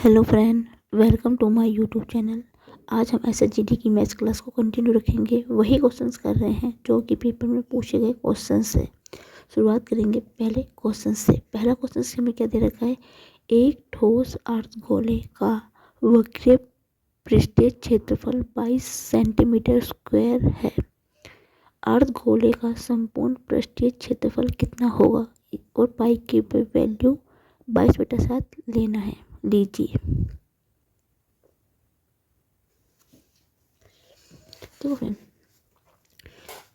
Hello friend, welcome to my YouTube channel. आज हम एसएचजीडी की मैथ्स क्लास को कंटिन्यू रखेंगे। वही क्वेश्चंस कर रहे हैं जो कि पेपर में पूछे गए क्वेश्चन से। शुरुआत करेंगे पहले क्वेश्चन से। पहला क्वेश्चन से हमें क्या दे रखा है, एक ठोस अर्धगोले का वक्रीय पृष्ठीय क्षेत्रफल 22 सेंटीमीटर स्क्वायर है। अर्धगोले का संपूर्ण पृष्ठीय क्षेत्रफल कितना होगा और पाई की वैल्यू 22/7 लेना है। लीजिए, देखो फ्रेंड,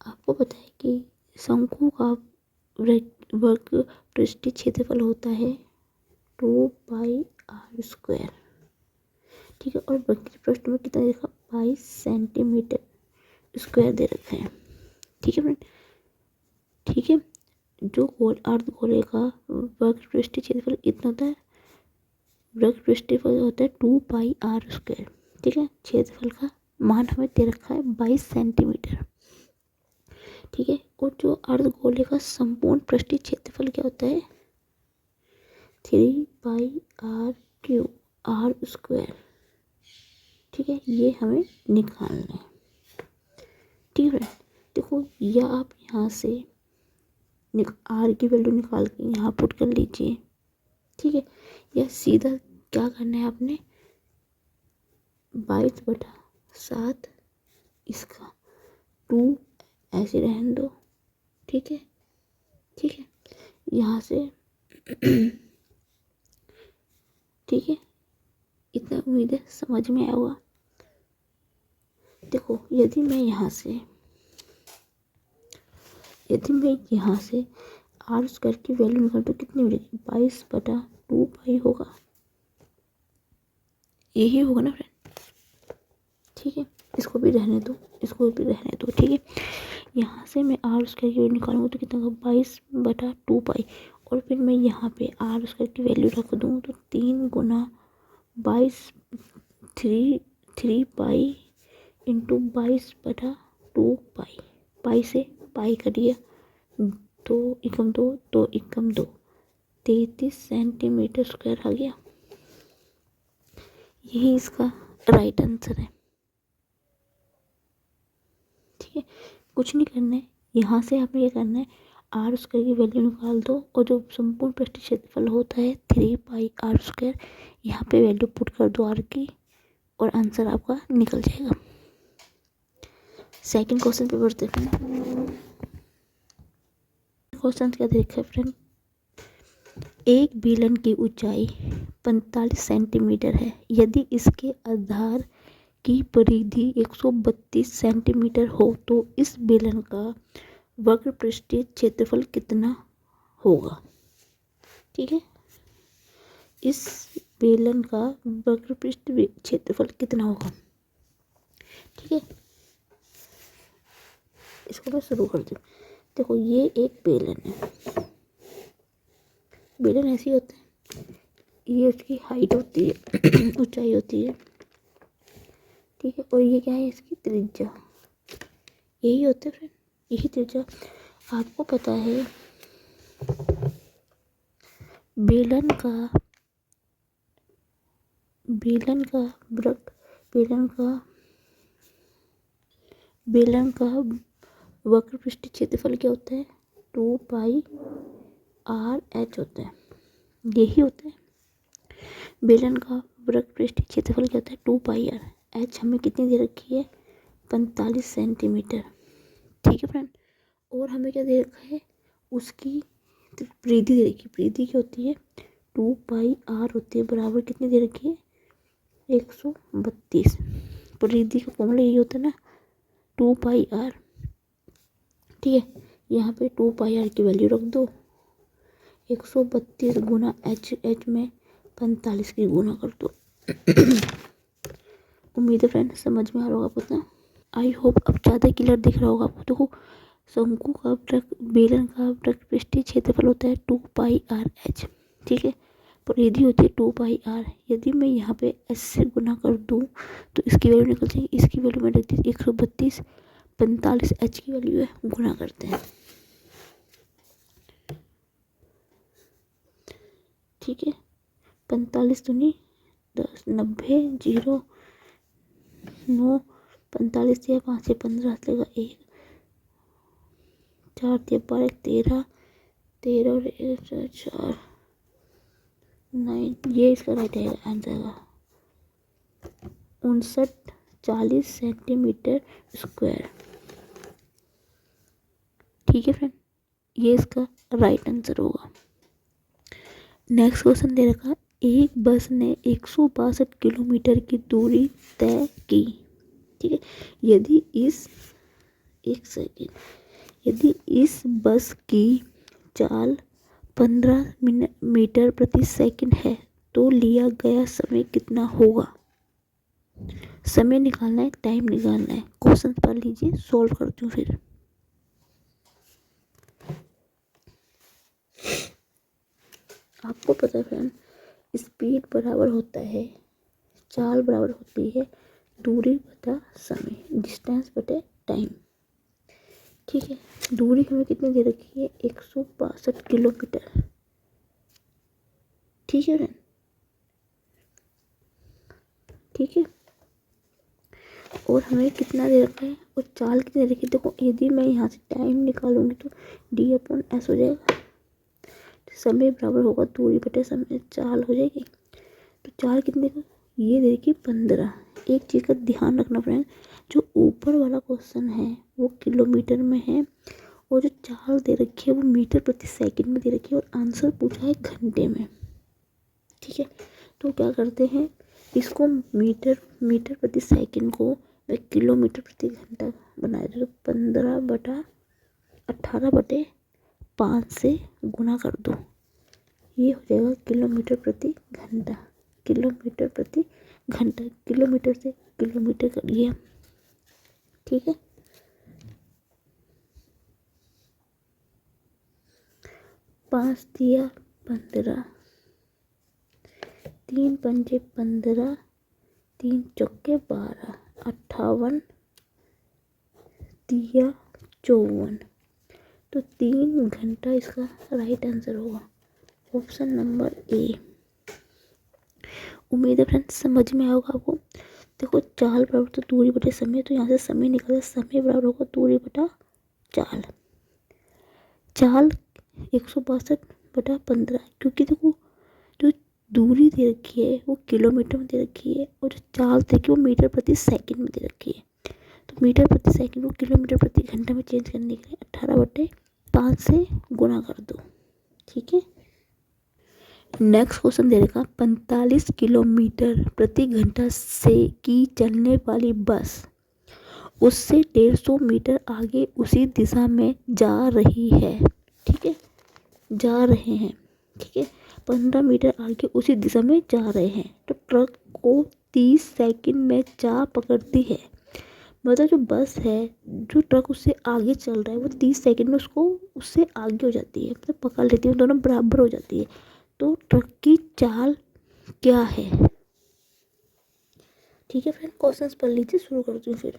आपको पता है कि शंकु का वर्ग पृष्ठीय क्षेत्रफल होता है 2πr²। ठीक है, और वक्र पृष्ठ में कितना देखा, 22 सेंटीमीटर स्क्वायर दे रखा है। ठीक है फ्रेंड, ठीक है, जो अर्धगोले का वर्ग पृष्ठीय क्षेत्रफल कितना होता है, वर्ग पृष्ठफल होता है 2πr²। ठीक है, क्षेत्रफल का मान हमें दे रखा है 22 सेंटीमीटर। ठीक है, और जो अर्धगोले का संपूर्ण पृष्ठीय क्षेत्रफल क्या होता है, 3πr²। ठीक है, ये हमें निकालना है। ठीक है, देखो या आप यहाँ से आर की वैल्यू निकाल के यहाँ पुट कर लीजिए। ठीक है, या सीधा क्या करना है आपने, 22/7 इसका 2 ऐसे रहने दो। ठीक है, ठीक है, यहाँ से ठीक है, इतना उम्मीद है समझ में आया होगा। देखो यदि मैं यहाँ से आर स्क्वायर की वैल्यू निकाल तो कितनी मिलेगी, 22/2 होगा। यही होगा ना फ्रेंड। ठीक है, इसको भी रहने दो, इसको भी रहने दो। ठीक है, यहाँ से मैं आर स्क्वायर की वैल्यू निकालूंगा तो कितना होगा, 22/2। और फिर मैं यहाँ पे आर स्क्वायर की वैल्यू रख दूँ तो 3 गुना 22 3 पाई इंटू 22/2 पाई। पाई से पाई करिए, 2 एकम 2, 2 एकम 2, 33 सेंटीमीटर स्क्वायर आ गया। यही इसका राइट आंसर है। ठीक है, कुछ नहीं करना है, यहाँ से आपने ये करना है, आर स्क्वायर की वैल्यू निकाल दो और जो संपूर्ण पृष्ठीय क्षेत्रफल होता है 3πr², यहाँ पे वैल्यू पुट कर दो आर की और आंसर आपका निकल जाएगा। सेकंड क्वेश्चन पे बढ़ते हैं। क्वेश्चन क्या देखा है फ्रेंड, एक बेलन की ऊंचाई 45 सेंटीमीटर है। यदि इसके आधार की परिधि 132 सेंटीमीटर हो तो इस बेलन का वक्र पृष्ठीय क्षेत्रफल कितना होगा। ठीक है, इस बेलन का वक्र पृष्ठीय क्षेत्रफल कितना होगा। ठीक है, इसको मैं शुरू कर दूँ। देखो ये एक बेलन है, बेलन ऐसी होता है, ये उसकी हाइट होती है ऊंचाई होती है। ठीक है, और ये क्या है, इसकी त्रिज्या। यही होता है फ्रेंड, यही त्रिज्या। आपको पता है बेलन का वक्र पृष्ठीय क्षेत्रफल क्या होता है, 2πr/h होता है। यही होता है, बेलन का वक्र पृष्ठीय क्षेत्रफल क्या होता है, 2πr। h हमें कितनी दे रखी है, 45 सेंटीमीटर। ठीक है फ्रेंड, और हमें क्या दे रखा है, उसकी परिधि दे रखी है। परिधि क्या होती है, 2πr होती है, बराबर कितनी दे रखी है, 132। परिधि का फॉर्मूला यही होता है ना, 2πr। ठीक है, यहाँ पे 2πr की वैल्यू रख दो, 132 गुना h में 45 की गुना कर दो। उम्मीद है फ्रेंड समझ में आ रहा होगा आपको। आई होप अब ज़्यादा क्लियर दिख रहा होगा आपको। देखो शंकु का बेलन का वक्र पृष्ठीय क्षेत्रफल होता है 2πr/h। ठीक है, परिधि होती है 2πr। यदि मैं यहाँ पे s से गुना कर दूँ तो इसकी वैल्यू निकल जाएगी, इसकी वैल्यू मैं रख दी 132, 45 h की वैल्यू है, गुना करते हैं। ठीक है, 45 दूनी 10 90 0 9 45 या 5 से 15 लगेगा 1 4 या 12 13 13 और 1 4 9 ये इसका राइट आंसर का 59 सेंटीमीटर स्क्वायर। ठीक है फ्रेंड, ये इसका राइट आंसर होगा। नेक्स्ट क्वेश्चन दे रखा, एक बस ने 162 किलोमीटर की दूरी तय की। ठीक है, यदि इस बस की चाल 15 मीटर प्रति सेकंड है तो लिया गया समय कितना होगा। समय निकालना है, टाइम निकालना है। क्वेश्चन पढ़ लीजिए, सॉल्व करती हूँ फिर। आपको पता है फ्रेंड, स्पीड बराबर होता है, चाल बराबर होती है दूरी बटा समय, डिस्टेंस बटे टाइम। ठीक है, दूरी हमें कितनी दे रखी है 162 किलोमीटर। ठीक है फ्रेंड, ठीक है, और हमें कितना दे रखा है और चाल कितनी दे रखी है। देखो, यदि मैं यहाँ से टाइम निकालूंगी तो D/S हो जाएगा, समय बराबर होगा दूरी बटे समय, चाल हो जाएगी। तो चाल कितने का, ये दे रखी 15। एक चीज़ का ध्यान रखना फ्रेंड, जो ऊपर वाला क्वेश्चन है वो किलोमीटर में है और जो चाल दे रखी है वो मीटर प्रति सेकंड में दे रखी है और आंसर पूछा है घंटे में। ठीक है, तो क्या करते हैं, इसको मीटर प्रति सेकंड को मैं किलोमीटर प्रति घंटा बना रही हूँ। 15/18/5 से गुना कर दो, ये हो जाएगा किलोमीटर प्रति घंटा। किलोमीटर प्रति घंटा, किलोमीटर से किलोमीटर कर लिया। ठीक है, 5 दिया 15, 3 पंजे 15, 3 चौके 12, 58 दिया 54। तो 3 घंटा इसका राइट आंसर होगा, ऑप्शन नंबर ए। उम्मीद है फ्रेंड्स समझ में आएगा आपको। देखो, चाल बराबर तो दूरी बटे समय, तो यहाँ से समय निकला, समय बराबर होगा दूरी बटा चाल। चाल 162/15, क्योंकि देखो जो दूरी दे रखी है वो किलोमीटर में दे रखी है और जो चाल देखिए वो मीटर प्रति सेकंड में दे रखी है। तो मीटर प्रति सेकंड को किलोमीटर प्रति घंटा में चेंज करने के लिए 18/5 से गुना कर दो। ठीक है, नेक्स्ट क्वेश्चन दे रखा, 45 किलोमीटर प्रति घंटा से की चलने वाली बस उससे 150 मीटर आगे उसी दिशा में जा रही है। ठीक है, जा रहे हैं। ठीक है, 15 मीटर आगे उसी दिशा में जा रहे हैं तो ट्रक को 30 सेकंड में जा पकड़ती है। मतलब जो बस है, जो ट्रक उससे आगे चल रहा है वो 30 सेकंड में उससे आगे हो जाती है, मतलब पकड़ लेती है, दोनों बराबर हो जाती है। तो ट्रक की चाल क्या है। ठीक है फ्रेंड, क्वेश्चंस पढ़ लीजिए, शुरू करती हूँ फिर।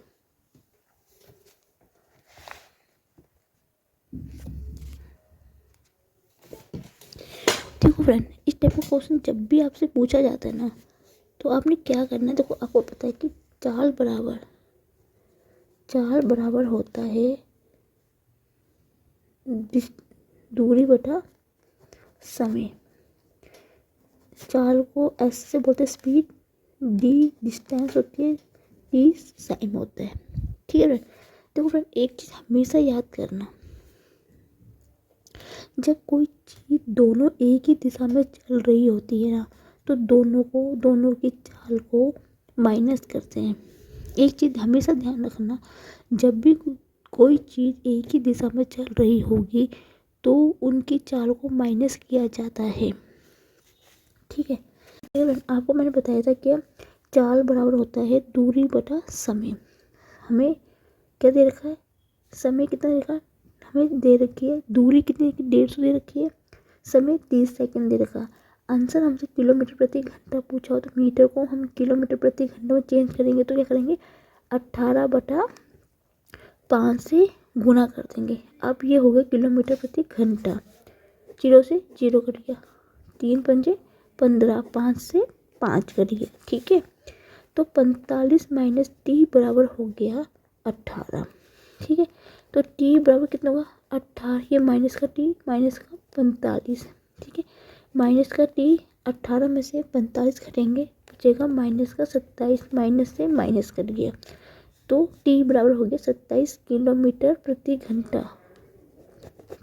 देखो फ्रेंड, इस टाइप का क्वेश्चन जब भी आपसे पूछा जाता है ना, तो आपने क्या करना है। देखो, आपको पता है कि चाल बराबर होता है दूरी बटा समय। चाल को ऐसे बोलते हैं स्पीड, डी डिस्टेंस होती है, टी टाइम होता है। ठीक है फ्रेंड, देखो फ्रेंड, एक चीज़ हमेशा याद करना, जब कोई चीज़ दोनों एक ही दिशा में चल रही होती है ना, तो दोनों की चाल को माइनस करते हैं। एक चीज़ हमेशा ध्यान रखना, जब भी कोई चीज़ एक ही दिशा में चल रही होगी तो उनकी चाल को माइनस किया जाता है। ठीक है, आपको मैंने बताया था कि चाल बराबर होता है दूरी बटा समय। हमें क्या दे रखा है, समय कितना दे रखा है, हमें दे रखी है दूरी कितनी, 150 दे रखी है, समय 30 सेकंड दे रखा। आंसर हमसे किलोमीटर प्रति घंटा पूछा हो तो मीटर को हम किलोमीटर प्रति घंटा में चेंज करेंगे तो क्या करेंगे, 18/5 से गुना कर देंगे। अब ये हो गया किलोमीटर प्रति घंटा, 0 से 0 कट गया, 3 पंजे 15, 5 से 5 करिए। ठीक है, तो 45 माइनस टी बराबर हो गया 18। ठीक है, तो टी बराबर कितना होगा 18, ये माइनस का टी माइनस का 45। ठीक है, माइनस का टी 18 में से 45 घटेंगे, बचेगा माइनस का 27, माइनस से माइनस कट गया, तो टी बराबर हो गया 27 किलोमीटर प्रति घंटा।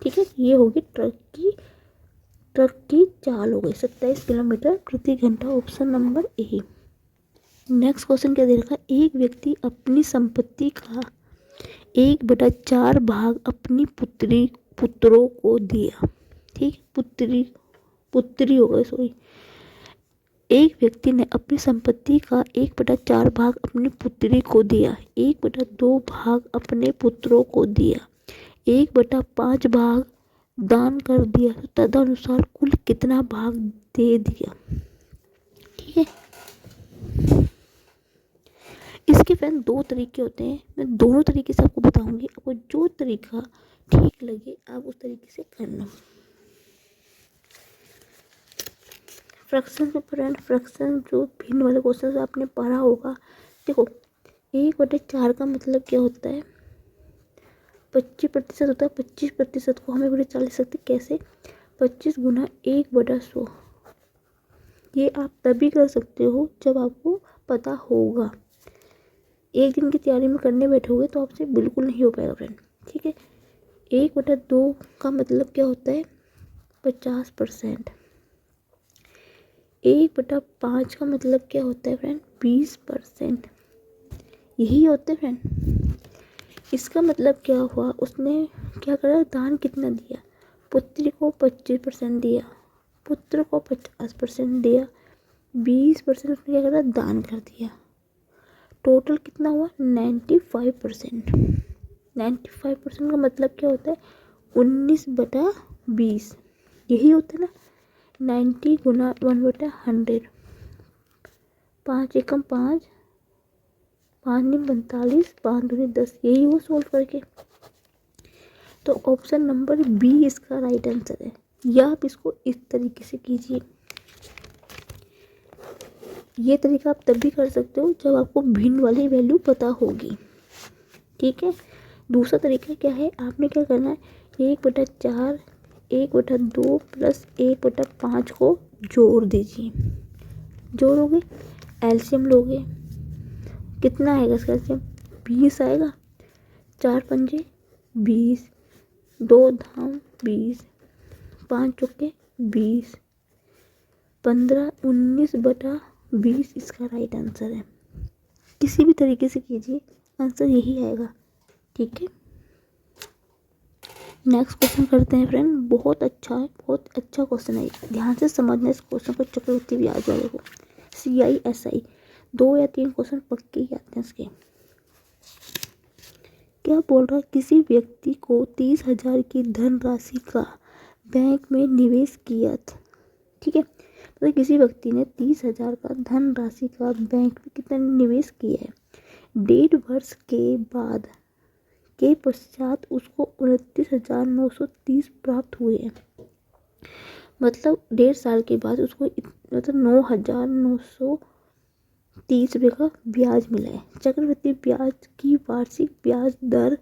ठीक है, ये होगी ट्रक की चाल हो गई 27 किलोमीटर प्रति घंटा, option number A. Next question क्या दे रखा है, एक व्यक्ति अपनी संपत्ति का 1/4 भाग अपनी पुत्रों को दिया। ठीक, पुत्री हो गई, सॉरी। एक व्यक्ति ने अपनी संपत्ति का 1/4 भाग अपनी पुत्री को दिया, 1/2 भाग अपने पुत्रों को दिया, 1/5 भाग दान कर दिया, तो तदनुसार कुल कितना भाग दे दिया। ठीक है, इसके फ्रेंड 2 तरीके होते हैं, मैं दोनों तरीके से आपको बताऊंगी, आपको जो तरीका ठीक लगे आप उस तरीके से करना। फ्रैक्शन के फ्रेंड, फ्रैक्शन जो भिन्न वाले क्वेश्चन आपने पढ़ा होगा, देखो 1/4 का मतलब क्या होता है, 25% होता है। 25% को हमें 1/4 लिख सकते कैसे, 25 गुना 1/100। ये आप तभी कर सकते हो जब आपको पता होगा, एक दिन की तैयारी में करने बैठोगे तो आपसे बिल्कुल नहीं हो पाएगा फ्रेंड। ठीक है, 1/2 का मतलब क्या होता है 50%। 1/5 का मतलब क्या होता है फ्रेंड 20%, यही होता है फ्रेंड। इसका मतलब क्या हुआ, उसने क्या करा, दान कितना दिया, पुत्री को 25% दिया, पुत्र को 50% दिया, 20% उसने क्या करा, दान कर दिया, टोटल कितना हुआ 95%। 95% का मतलब क्या होता है 19/20, यही होता है ना, 90 गुना 1/100, 5 एकम 5, 5 नहीं 45, 5 दूनी 10, यही हुआ सोल्व करके। तो ऑप्शन नंबर बी इसका राइट आंसर है। या आप इसको इस तरीके से कीजिए, ये तरीका आप तब भी कर सकते हो जब आपको भिन्न वाली वैल्यू पता होगी। ठीक है, दूसरा तरीका क्या है, आपने क्या करना है 1/4, 1/2 प्लस 1/5 को जोड़ दीजिए। जोड़ोगे एलसीएम लोगे, कितना आएगा इसका एलसीएम 20 आएगा, 4 पंजे 20, 2 धाम 20, 5 चौके 20, 15, 19/20 इसका राइट आंसर है। किसी भी तरीके से कीजिए आंसर यही आएगा। ठीक है, नेक्स्ट क्वेश्चन करते हैं फ्रेंड, बहुत अच्छा है, बहुत अच्छा क्वेश्चन है, ध्यान से समझना इस क्वेश्चन को, चक्रवृद्धि ब्याज वाले को। CISI 2 या 3 क्वेश्चन पक्के ही आते हैं इसके। क्या बोल रहा है, किसी व्यक्ति को 30,000 की धनराशि का बैंक में निवेश किया था। ठीक है, तो किसी व्यक्ति ने 30,000 का धनराशि का बैंक में कितना निवेश किया है, 1.5 वर्ष के पश्चात उसको 29,930 प्राप्त हुए हैं। मतलब 1.5 साल के बाद उसको मतलब 9,930 रुपये का ब्याज मिला है। चक्रवृद्धि ब्याज की वार्षिक ब्याज दर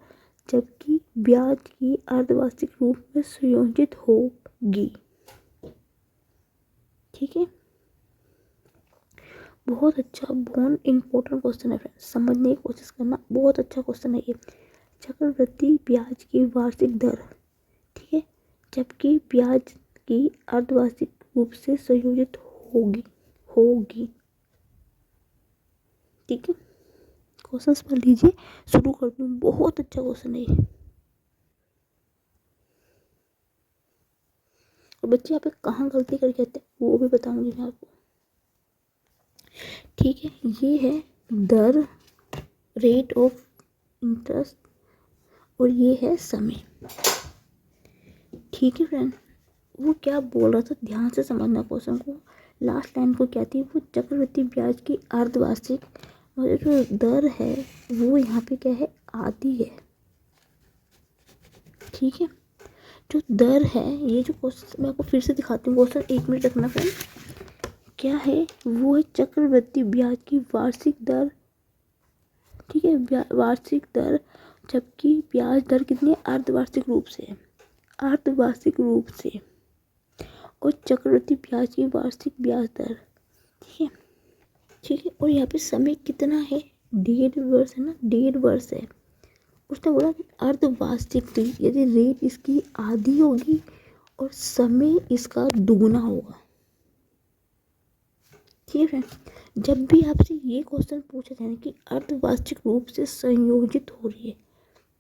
जबकि ब्याज की अर्धवार्षिक रूप में संयोजित होगी। ठीक है, बहुत अच्छा, बहुत इंपॉर्टेंट क्वेश्चन है फ्रेंड्स, समझने की कोशिश करना, बहुत अच्छा क्वेश्चन है ये। चक्रवृद्धि ब्याज की वार्षिक दर, ठीक है, जबकि ब्याज की अर्धवार्षिक रूप से संयोजित होगी। ठीक है, क्वेश्चंस पढ़ लीजिए, शुरू कर दूँ, बहुत अच्छा क्वेश्चन है ये। और बच्चे यहाँ पे कहाँ गलती करके आते हैं वो भी बताऊंगी मैं आपको। ठीक है, ये है दर, रेट ऑफ इंटरेस्ट, और ये है समय। ठीक है फ्रेंड, वो क्या बोल रहा था ध्यान से समझना क्वेश्चन को। लास्ट लाइन को क्या थी, वो चक्रवृद्धि ब्याज की अर्धवार्षिक और जो दर है वो यहाँ पे क्या है आधी है। ठीक है, जो दर है, ये जो क्वेश्चन मैं आपको फिर से दिखाती हूँ, क्वेश्चन 1 मिनट रखना फ्रेंड। क्या है, वो है चक्रवृद्धि ब्याज की वार्षिक दर। ठीक है, वार्षिक दर, जबकि ब्याज दर कितनी है, अर्धवार्षिक रूप से, अर्धवार्षिक रूप से, और चक्रवृद्धि ब्याज की वार्षिक ब्याज दर। ठीक है, ठीक है। और यहाँ पे समय कितना है, 1.5 वर्ष है ना, 1.5 वर्ष है। उसने बोला कि अर्धवार्षिक थी, यदि रेट इसकी आधी होगी और समय इसका दुगुना होगा। ठीक है, जब भी आपसे ये क्वेश्चन पूछा जाए कि अर्धवार्षिक रूप से संयोजित हो रही है,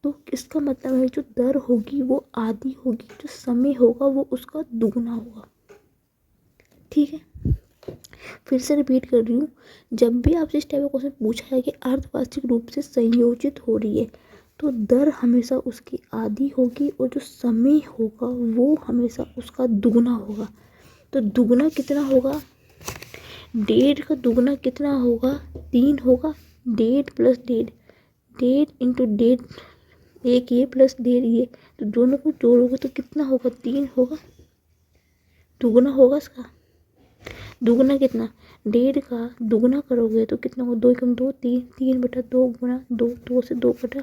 तो इसका मतलब है जो दर होगी वो आधी होगी, जो समय होगा वो उसका दुगुना होगा। ठीक है, फिर से रिपीट कर रही हूँ, जब भी आपसे इस टाइप का क्वेश्चन पूछा है कि अर्धवार्षिक रूप से संयोजित हो रही है, तो दर हमेशा उसकी आधी होगी और जो समय होगा वो हमेशा उसका दुगुना होगा। तो दुगुना कितना होगा, 1.5 का दुगुना कितना होगा, 3 होगा। 1.5 प्लस 1.5, 1.5 इंटू 1.5, एक ये प्लस 1.5 ये, तो दोनों को जोड़ोगे तो कितना होगा, 3 होगा। दुगुना होगा इसका, दुगुना कितना, 1.5 का दुगुना करोगे तो कितना होगा, 2 एकम 2, 3, 3/2 गुना 2, 2 से 2 कटा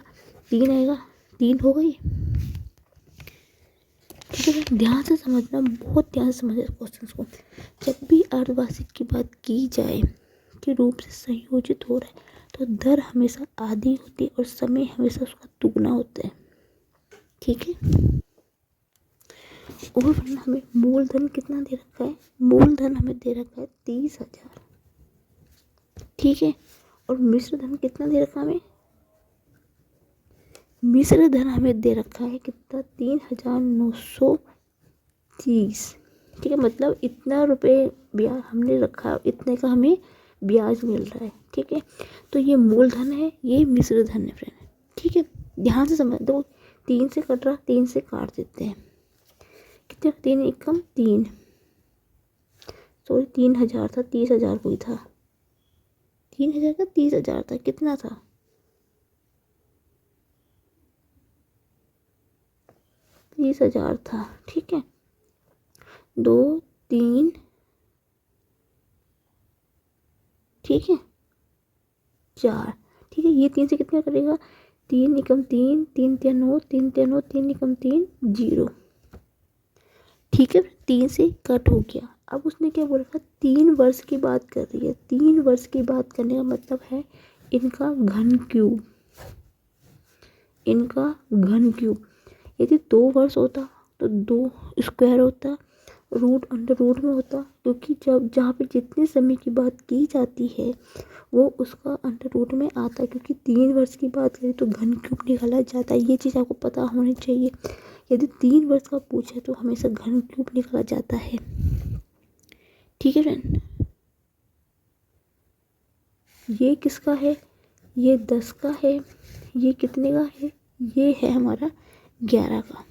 3 आएगा, 3 होगा ये। ठीक है, ध्यान से समझना, बहुत ध्यान से समझना क्वेश्चन को। जब भी अर्धवार्षिक की बात की जाए कि रूप से संयोजित हो रहा है, तो दर हमेशा आधी होती है और समय हमेशा उसका दुगुना होता है। ठीक है, और वरना हमें मूलधन कितना दे रखा है, मूलधन हमें दे रखा है 30,000। ठीक है, और मिश्र धन कितना दे रखा है हमें, मिश्र धन हमें दे रखा है कितना, 3,930। ठीक है, मतलब इतना रुपए ब्याज हमने रखा, इतने का हमें ब्याज मिल रहा है। ठीक है, तो ये मूलधन है, ये मिश्र धन है फ्रेंड। ठीक है, ध्यान से समझ दो, 3 से कट रहा, 3 से काट देते हैं, कितने, 3 एकम 3, सॉरी 3,000 था, 30,000 कोई था, 3,000 का 30,000 था, कितना था, 30,000 था। ठीक है, 2 3, ठीक है 4। ठीक है, ये 3 से कितना करेगा, 3 एकम 3, 3 3 9, 3 3 9, 3 एकम 3 0। ठीक है, 3 से कट हो गया। अब उसने क्या बोला था, 3 वर्ष की बात कर रही है। 3 वर्ष की बात करने का मतलब है इनका घन क्यूब, इनका घन क्यूब। यदि 2 वर्ष होता तो 2 स्क्वायर होता, रूट अंडर रूट में होता, क्योंकि जब जहाँ पे जितने समय की बात की जाती है वो उसका अंडर रूट में आता है, क्योंकि 3 वर्ष की बात करें तो घन क्यूब निकाला जाता है। ये चीज़ आपको पता होनी चाहिए, यदि 3 वर्ष का पूछे तो हमेशा घन क्यूब निकाला जाता है। ठीक है फ्रेंड, ये किसका है, ये 10 का है, ये कितने का है, ये है हमारा 11 का।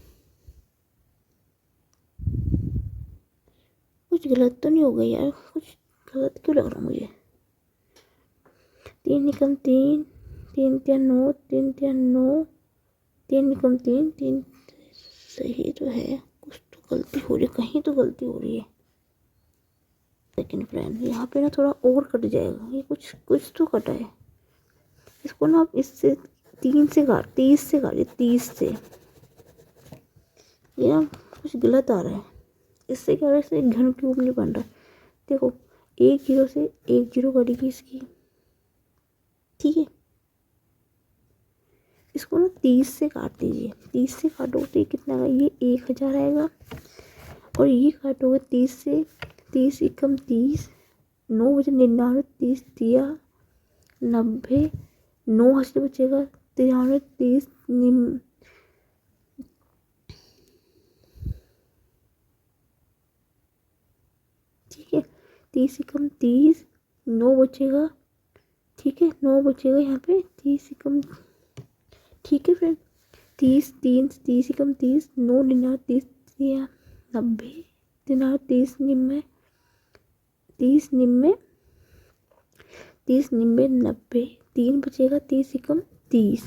कुछ गलत तो नहीं हो गया यार, कुछ गलत क्यों लग रहा मुझे, 3 एकम 3, 3 3 9, 3 3 9, 3 एकम 3, 3 सही तो है, कुछ तो गलती हो रही है, कहीं तो गलती हो रही है। लेकिन फ्रेंड यहाँ पे ना थोड़ा और कट जाएगा, ये कुछ कुछ तो कटा है, इसको ना आप इससे 3 से काट, 30 से काटिए, 30 से, ये ना कुछ गलत आ रहा है, इससे क्या हो रहा है, इससे घन क्यूब नहीं बन रहा। देखो, 1 जीरो से 1 जीरो कटेगी इसकी। ठीक है, इसको ना 30 से काट दीजिए, 30 से काटोगे तो ये कितना आएगा, ये 1,000 आएगा, और ये काटोगे 30 से, 30 एकम 30, 9 बजे 99, 30 दिया 90, 9 हंसते बचेगा 93, 30 ठीक है, 30 एकम 30, 9 बचेगा। ठीक है, 9 बचेगा यहाँ पे, 30 एकम, ठीक है फ्रेंड, 30 3, 30 एकम 30, 9 99, 30 दिया 90, 99, 30 निन्यानवे, 30 निन्यानवे, 30 निन्यानवे 90, 3 बचेगा, 30 एकम 30।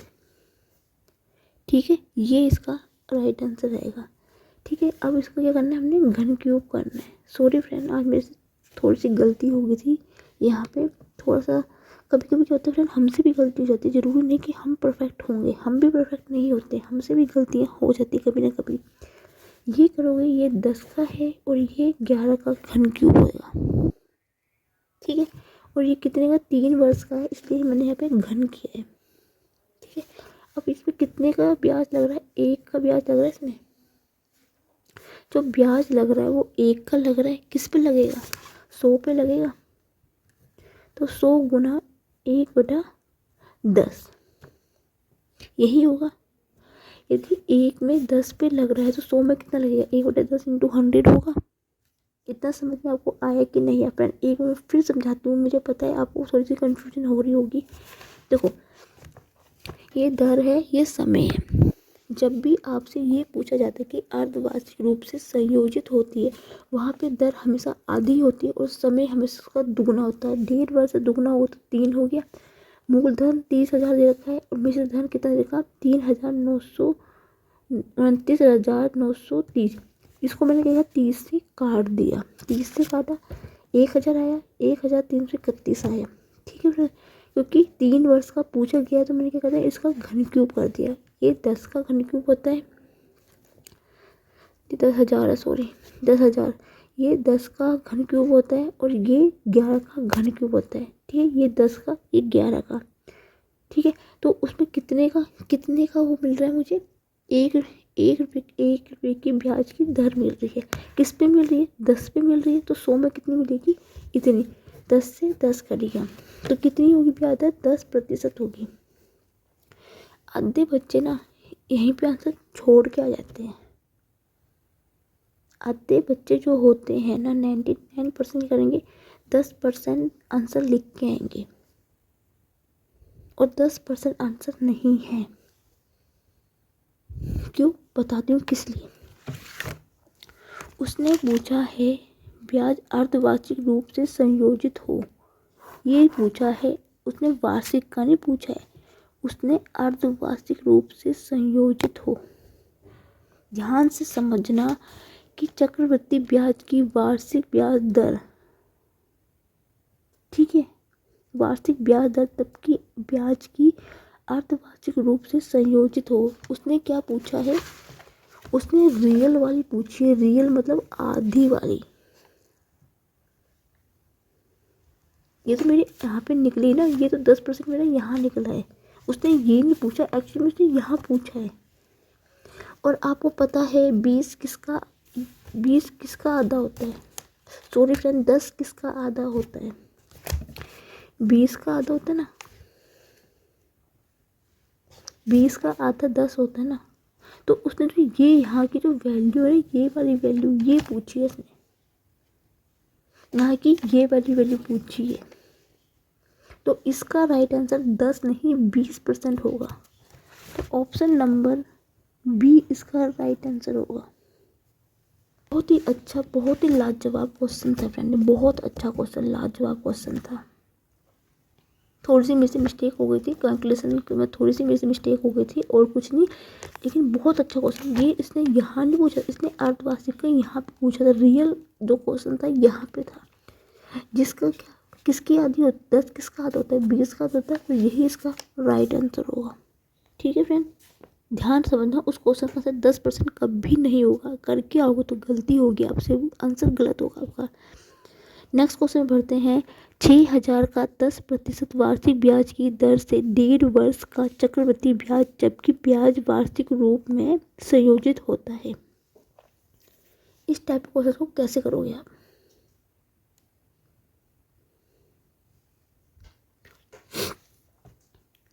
ठीक है, ये इसका राइट आंसर रहेगा। ठीक है, अब इसको क्या करना है, हमने घन क्यूब करना है। सॉरी फ्रेंड, आज मेरे से थोड़ी सी गलती हो गई थी यहाँ पे, थोड़ा सा। कभी कभी क्या होता है फ्रेंड, हमसे भी गलती हो जाती है। ज़रूरी नहीं कि हम परफेक्ट होंगे, हम भी परफेक्ट नहीं होते, हमसे भी गलतियाँ हो जाती कभी ना कभी। ये करोगे, ये 10 का है और ये 11 का घन क्यूब होएगा, ठीक है। और ये कितने का, 3 वर्ष का है, इसलिए मैंने यहाँ पे घन किया है, ठीक है। अब इसमें कितने का ब्याज लग रहा है, 1 का ब्याज लग रहा है इसमें। जो ब्याज लग रहा है वो 1 का लग रहा है, किस पे लगेगा, 100 पे लगेगा। तो 100 गुना 1/10 यही होगा। यदि 1 में 10 पे लग रहा है तो 100 में कितना लगेगा, 1/10 इंटू 100 होगा। इतना समझ में आपको आया कि नहीं फ्रेंड? एक बार फिर समझाती हूँ, मुझे पता है आपको थोड़ी सी कंफ्यूजन हो रही होगी। देखो, ये दर है, ये समय है। जब भी आपसे ये पूछा जाता है कि अर्धवार्षिक रूप से संयोजित होती है, वहाँ पे दर हमेशा आधी होती है और समय हमेशा उसका दुगना होता है। 1.5 वर्ष से दुगना हो तो 3 हो गया। मूलधन 30,000 दे रखा है और मिश्र धन कितना दे रखा, 3,2930। इसको मैंने क्या 30 से काट दिया, 30 से काटा, 1,000 आया, 1,331 आया, ठीक है फ्रेंड। क्योंकि 3 वर्ष का पूछा गया तो मैंने क्या कर दिया, इसका घन क्यूब कर दिया। ये 10 का घन क्यूब होता है, 10,000 है, सॉरी 10,000। ये 10 का घन क्यूब होता है और ये 11 का घन क्यूब होता है, ठीक है। ये 10 का, ये 11 का, ठीक है। तो उसमें कितने का वो मिल रहा है मुझे, एक रुपये की ब्याज की दर मिल रही है। किस पे मिल रही है, 10 पे मिल रही है। तो 100 में कितनी मिलेगी, इतनी। 10 से 10 करिएगा तो कितनी होगी ब्याज दर, 10% होगी। आधे बच्चे ना यहीं पे आंसर छोड़ के आ जाते हैं। आधे बच्चे जो होते हैं ना 99% करेंगे, 10% आंसर लिख के आएंगे और 10% आंसर नहीं है। क्यों, बताती हूँ किस लिए। उसने पूछा है ब्याज अर्धवार्षिक रूप से संयोजित हो, ये पूछा है। उसने वार्षिक का नहीं पूछा है, उसने अर्धवार्षिक रूप से संयोजित हो। ध्यान से समझना कि चक्रवृद्धि ब्याज की वार्षिक ब्याज दर, ठीक है, वार्षिक ब्याज दर तब की ब्याज की अर्धवार्षिक रूप से संयोजित हो। उसने क्या पूछा है, उसने रियल वाली पूछी है। रियल मतलब आधी वाली। ये तो मेरे यहाँ पे निकली ना, ये तो 10% मेरा यहाँ निकला है। उसने ये नहीं पूछा, एक्चुअली उसने यहाँ पूछा है। और आपको पता है 20 किसका आधा होता है, सॉरी फ्रेंड, 10 किसका आधा होता है, 20 का आधा होता है ना, 20 का आधा 10 होता है ना। तो उसने जो ये यहाँ की जो वैल्यू है, ये वाली वैल्यू ये पूछी है इसने, ना कि ये वाली वैल्यू पूछी है। तो इसका राइट आंसर 10 नहीं 20% होगा। तो ऑप्शन नंबर बी इसका राइट आंसर होगा। बहुत ही अच्छा, बहुत ही लाजवाब क्वेश्चन था फ्रेंड, बहुत अच्छा क्वेश्चन, लाजवाब क्वेश्चन था। थोड़ी सी मेरे से मिस्टेक हो गई थी, कैलकुलेशन में थोड़ी सी मेरे से मिस्टेक हो गई थी और कुछ नहीं, लेकिन बहुत अच्छा क्वेश्चन। ये इसने यहाँ नहीं पूछा, इसने अर्धवार्षिक का यहाँ पे पूछा था। रियल जो क्वेश्चन था यहाँ पे था, जिसका क्या, किसकी आधी होती, 10 किसका आधा होता है, 20 का आधा होता है। तो यही इसका राइट आंसर होगा, ठीक है फ्रेंड। ध्यान समझना, उस क्वेश्चन का आंसर 10% कभी नहीं होगा। करके आओगे तो गलती होगी आपसे, आंसर गलत होगा आपका। नेक्स्ट क्वेश्चन भरते हैं। 6,000 का 10% वार्षिक ब्याज की दर से 1.5 वर्ष का चक्रवृद्धि ब्याज, जबकि ब्याज वार्षिक रूप में संयोजित होता है। इस टाइप के क्वेश्चन को कैसे करोगे आप,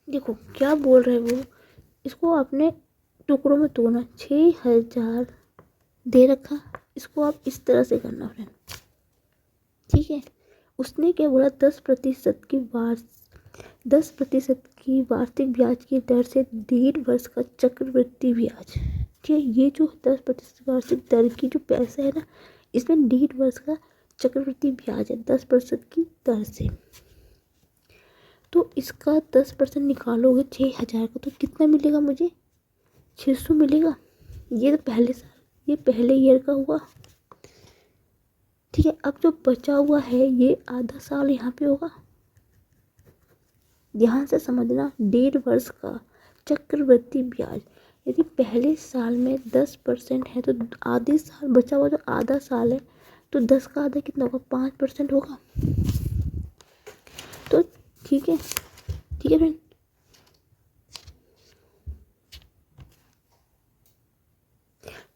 देखो क्या बोल रहे हैं वो। इसको आपने टुकड़ों में तोड़ना। 6,000 दे रखा, इसको आप इस तरह से करना फ्रेंड, ठीक है। उसने क्या बोला, 10% की वार्षिक ब्याज की दर से 1.5 वर्ष का चक्रवृद्धि ब्याज, ठीक है। ये जो 10% वार्षिक दर की जो पैसा है ना, इसमें 1.5 वर्ष का चक्रवृद्धि ब्याज है 10% की दर से। तो इसका 10% निकालोगे 6,000 का तो कितना मिलेगा मुझे, 600 मिलेगा। ये तो पहले साल, ये पहले ईयर का हुआ, ठीक है, अब जो बचा हुआ है ये आधा साल यहाँ पे होगा। ध्यान से समझना, 1.5 वर्ष का चक्रवृद्धि ब्याज, यदि पहले साल में 10% है तो आधे साल बचा हुआ, जो आधा साल है तो 10 का आधा कितना होगा, 5% होगा। तो ठीक है फ्रेंड,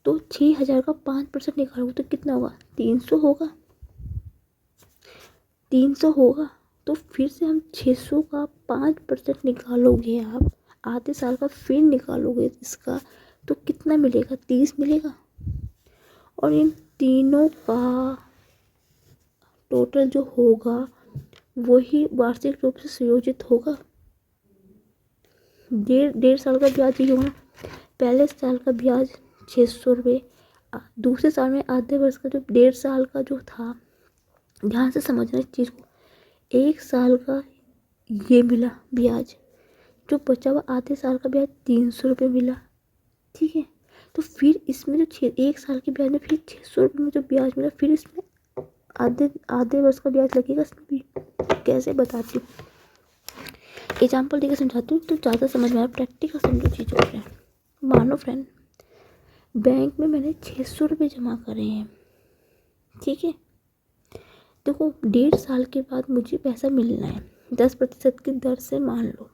तो 6,000 का 5% निकालोगे तो कितना होगा, 300 होगा। 300 होगा तो फिर से हम 600 का 5% निकालोगे आप, आधे साल का फिर निकालोगे इसका, तो कितना मिलेगा, 30 मिलेगा। और इन तीनों का टोटल जो होगा वही वार्षिक रूप से संयोजित होगा। डेढ़ साल का ब्याज ही होगा। पहले साल का ब्याज 600 रुपये, दूसरे साल में आधे वर्ष का जो 1.5 साल का जो था, ध्यान से समझना इस चीज़ को, 1 साल का ये मिला ब्याज, जो बचा हुआ आधे साल का ब्याज 300 रुपये मिला। ठीक है, तो फिर इसमें जो 1 साल के ब्याज में फिर 600 रुपये में जो ब्याज मिला, फिर इसमें आधे वर्ष का ब्याज लगेगा इसमें भी। कैसे बताती हूँ, एग्जाम्पल देकर समझाती हूँ तो ज़्यादा समझ में आया, प्रैक्टिकल समझो चीज़ों को। मानो फ्रेंड, बैंक में मैंने 600 रुपये जमा करे हैं। ठीक है, देखो 1.5 साल के बाद मुझे पैसा मिलना है, 10% की दर से। मान लो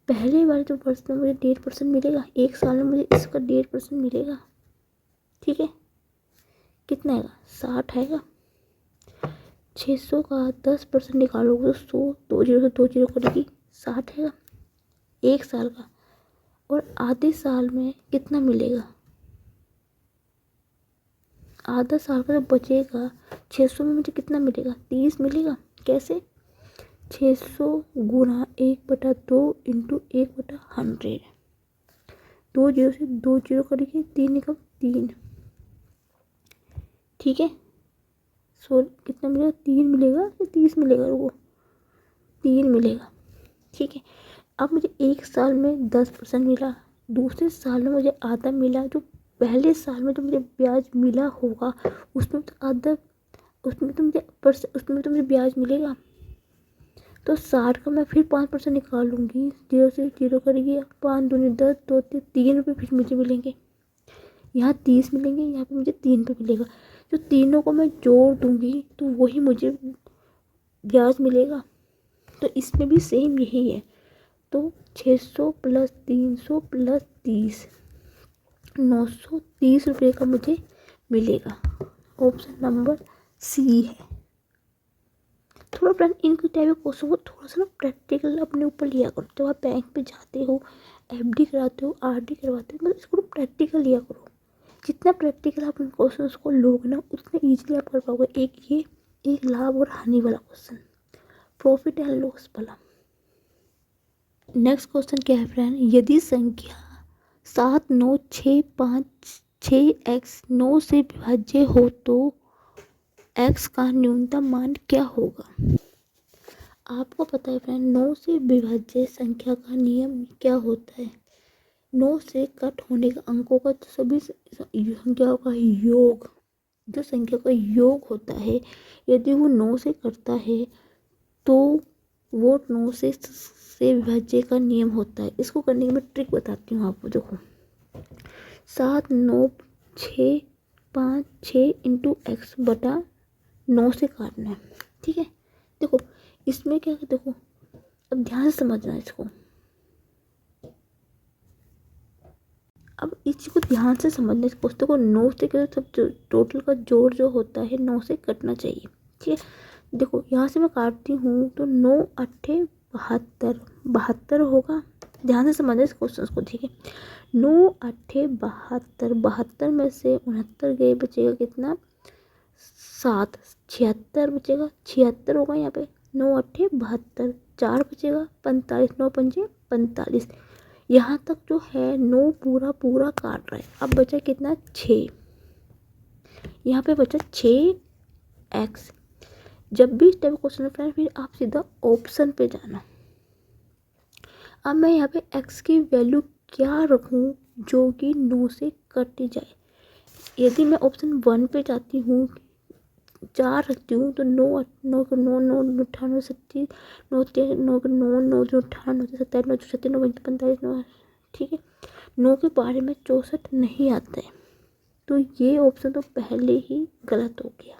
पहले वाले जो वर्ष में मुझे 1.5% मिलेगा, 1 साल में मुझे इसका 1.5% मिलेगा। ठीक है, कितना आएगा, 60 आएगा। 600 का 10% निकालोगे तो 100, 2 जीरो से 2 जीरो कटेगी, 60 आएगा 1 साल का। और आधे साल में कितना मिलेगा, आधा साल का जो बचेगा 600 में मुझे कितना मिलेगा, 30 मिलेगा। कैसे, 600 गुना 1/2 इंटू 1/100, 2 जीरो से 2 जीरो करेंगे, 3 निकल 3। ठीक है, सो कितना मिलेगा, 3 मिलेगा या 30 मिलेगा, वो 3 मिलेगा। ठीक है, अब मुझे 1 साल में 10% मिला, दूसरे साल में मुझे आधा मिला, जो पहले साल में जो मुझे ब्याज मिला होगा उसमें तो आधा, उसमें तो मुझे ब्याज मिलेगा। तो 60 का मैं फिर 5% निकालूंगी, 0 से 0 करेगी, 5 दूनी 10, 2 3 रुपये फिर मुझे मिलेंगे। यहाँ 30 मिलेंगे, यहाँ पे मुझे 3 रुपये मिलेगा। जो तीनों को मैं जोड़ दूंगी तो वही मुझे ब्याज मिलेगा। तो इसमें भी सेम यही है। तो 600 प्लस 300 प्लस 30, 930 रुपये का मुझे मिलेगा। ऑप्शन नंबर सी है। थोड़ा फ्रेंड इनके टाइप के क्वेश्चन को थोड़ा सा ना प्रैक्टिकल अपने ऊपर लिया करो। जब आप बैंक पे जाते हो, एफडी कराते हो, आरडी करवाते हो, मतलब इसको प्रैक्टिकल लिया करो। जितना प्रैक्टिकल आप इन क्वेश्चन को लोगे ना, उतने ईजिली आप कर पाओगे। एक लाभ और हानि वाला क्वेश्चन, प्रॉफिट एंड लॉस वाला। नेक्स्ट क्वेश्चन क्या है फ्रेंड, यदि संख्या 79656x 9 से विभाज्य हो तो x का न्यूनतम मान क्या होगा। आपको पता है फ्रेंड, 9 से विभाज्य संख्या का नियम क्या होता है, 9 से कट होने का अंकों का सभी संख्याओं का योग, जो संख्या का योग होता है, यदि वो 9 से कटता है तो वो 9 से विभाज्य का नियम होता है। इसको करने की मैं ट्रिक बताती हूँ आपको। देखो 7 9 6 5 6 इंटू एक्स बटा 9 से काटना है। ठीक है, देखो इसमें क्या है, देखो अब ध्यान से समझना इसको। अब इस चीज़ को ध्यान से समझने से पुस्तक को 9 से क्या, सब टोटल का जोड़ जो होता है 9 से कटना चाहिए। ठीक है, देखो यहाँ से मैं काटती हूँ तो 9 8 72, 72 होगा। ध्यान से समझना इस क्वेश्चन को। ठीक है, 9 8 72, 72 में से 69 गए, बचेगा कितना, 7, 76 बचेगा, 76 होगा यहाँ पे। 9 8 72, 4 बचेगा, 45, 9 पंजे 45। यहाँ तक जो है 9 पूरा पूरा काट रहा है। अब बचा कितना, 6, यहाँ पे बचा 6x। जब भी इस टाइप क्वेश्चन फ्रेंड, फिर आप सीधा ऑप्शन पे जाना। अब मैं यहाँ पे x की वैल्यू क्या रखूँ जो कि 9 से कट जाए। यदि मैं ऑप्शन 1 पे जाती हूँ 4 रखती हूँ तो 9 9 को 9 9 98 सत्ती 9 9 को 9 9 98 97 9 36 9 45 9, ठीक है। 9 के बारे में 64 नहीं आता है, तो ये ऑप्शन तो पहले ही गलत हो गया,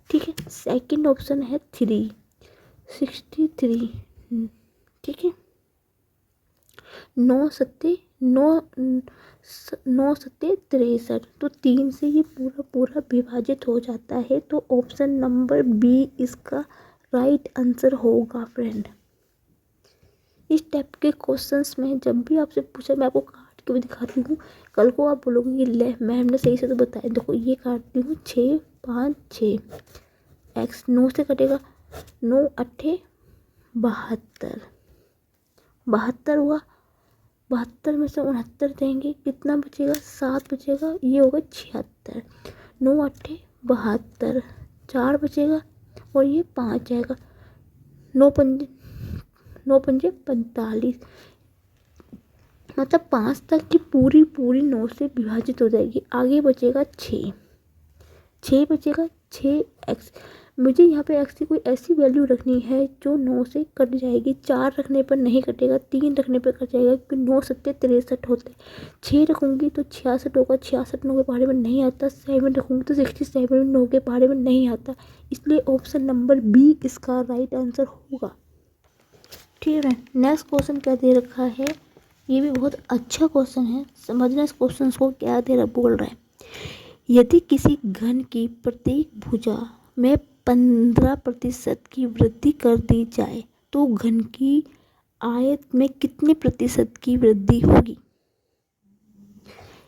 ठीक है। सेकंड ऑप्शन है 63, ठीक है। 9 सत्ते 9 9 सत्ते 63, तो 3 से ये पूरा पूरा विभाजित हो जाता है, तो ऑप्शन नंबर बी इसका राइट आंसर होगा फ्रेंड। इस टाइप के क्वेश्चंस में जब भी आपसे पूछा, मैं आपको काट के भी दिखाती हूँ, कल को आप बोलोगे कि ले मैम ने सही से तो बताया, देखो ये काटती हूँ 6 5 6, एक्स 9 से कटेगा, 9 8 72, 72 हुआ, 72 में से 69 देंगे, कितना बचेगा 7 बचेगा, ये होगा 76, 9 8 72, 4 बचेगा और ये 5 जाएगा, 9 पंजे 45, मतलब 5 तक की पूरी 9 से विभाजित हो जाएगी। आगे बचेगा 6 बचेगा, 6 एक्स, मुझे यहाँ पे एक्स की कोई ऐसी वैल्यू रखनी है जो 9 से कट जाएगी, 4 रखने पर नहीं कटेगा, 3 रखने पर कट जाएगा, क्योंकि 9 सत्ते 63 होते हैं, 6 रखूँगी तो 66 होगा, 66 9 के बारे में नहीं आता, 7 रखूँगी तो 67 9 के बारे में नहीं आता, इसलिए ऑप्शन नंबर बी इसका राइट आंसर होगा, ठीक है। नेक्स्ट क्वेश्चन क्या दे रखा है, ये भी बहुत अच्छा क्वेश्चन है, समझना इस क्वेश्चन को क्या दे रहा बोल रहा है। यदि किसी घन की प्रत्येक भुजा में 15% की वृद्धि कर दी जाए तो घन की आयत में कितने प्रतिशत की वृद्धि होगी।